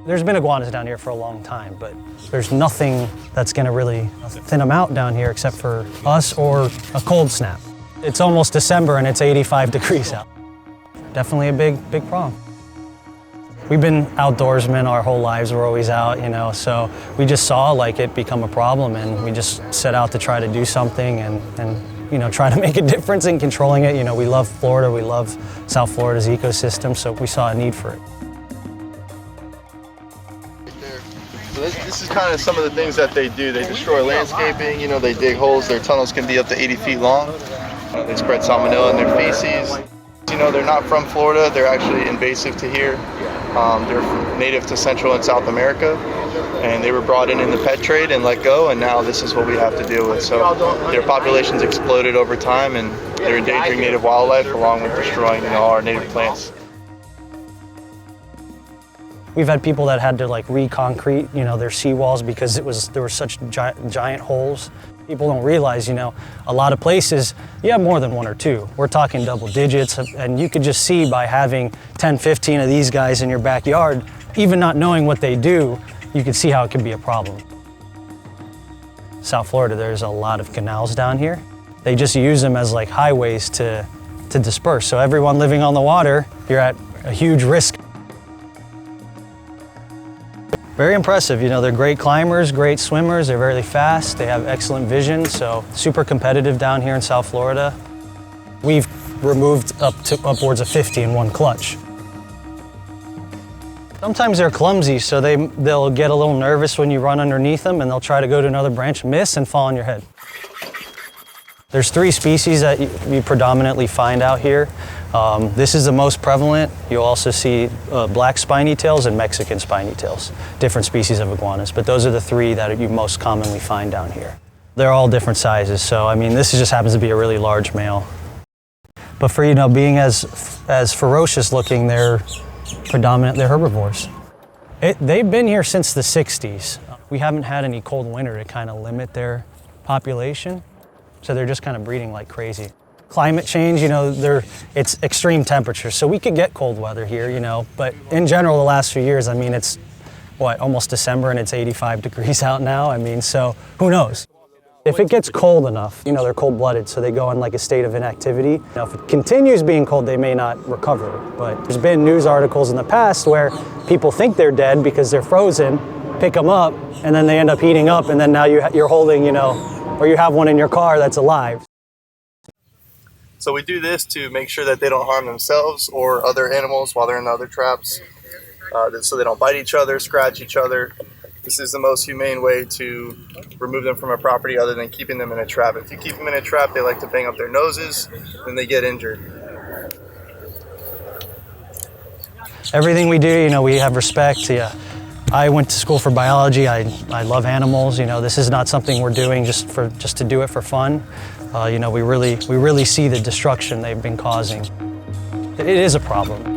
There's been iguanas down here for a long time, but there's nothing that's gonna really thin them out down here except for us or a cold snap. It's almost December and it's 85 degrees out. Definitely a big problem. We've been outdoorsmen our whole lives, we're always out, you know, so we just saw like it become a problem and we just set out to try to do something and you know, try to make a difference in controlling it. You know, we love Florida, we love South Florida's ecosystem, so we saw a need for it. So this is kind of some of the things that they do. They destroy landscaping, you know, they dig holes. Their tunnels can be up to 80 feet long. They spread salmonella in their feces. You know, they're not from Florida. They're actually invasive to here. They're native to Central and South America. And they were brought in the pet trade and let go, and now this is what we have to deal with. So their populations exploded over time, and they're endangering native wildlife along with destroying, you know, our native plants. We've had people that had to like re-concrete, you know, their seawalls because there were such giant holes. People don't realize, you know, a lot of places you have more than one or two. We're talking double digits, and you could just see by having 10, 15 of these guys in your backyard, even not knowing what they do, you can see how it can be a problem. South Florida, there's a lot of canals down here. They just use them as like highways to disperse. So everyone living on the water, you're at a huge risk. Very impressive, you know, they're great climbers, great swimmers, they're very fast, they have excellent vision, so super competitive down here in South Florida. We've removed upwards of 50 in one clutch. Sometimes they're clumsy, so they'll get a little nervous when you run underneath them and they'll try to go to another branch, miss, and fall on your head. There's 3 species that you predominantly find out here. This is the most prevalent. You'll also see black spiny tails and Mexican spiny tails, different species of iguanas, but those are the 3 that you most commonly find down here. They're all different sizes, so I mean, this just happens to be a really large male. But for, you know, being as ferocious looking, they're herbivores. They've been here since the 60s. We haven't had any cold winter to kind of limit their population, so they're just kind of breeding like crazy. Climate change, you know, it's extreme temperature, so we could get cold weather here, you know, but in general, the last few years, I mean, it's, almost December and it's 85 degrees out now, I mean, so who knows? If it gets cold enough, you know, they're cold-blooded, so they go in like a state of inactivity. Now, if it continues being cold, they may not recover, but there's been news articles in the past where people think they're dead because they're frozen, pick them up, and then they end up heating up, and then now you're holding, you know, or you have one in your car that's alive. So we do this to make sure that they don't harm themselves or other animals while they're in the other traps, so they don't bite each other, scratch each other. This is the most humane way to remove them from a property other than keeping them in a trap. If you keep them in a trap, they like to bang up their noses and they get injured. Everything we do, you know, we have respect. Yeah. I went to school for biology. I love animals. You know, this is not something we're doing just to do it for fun. You know, we really see the destruction they've been causing. It is a problem.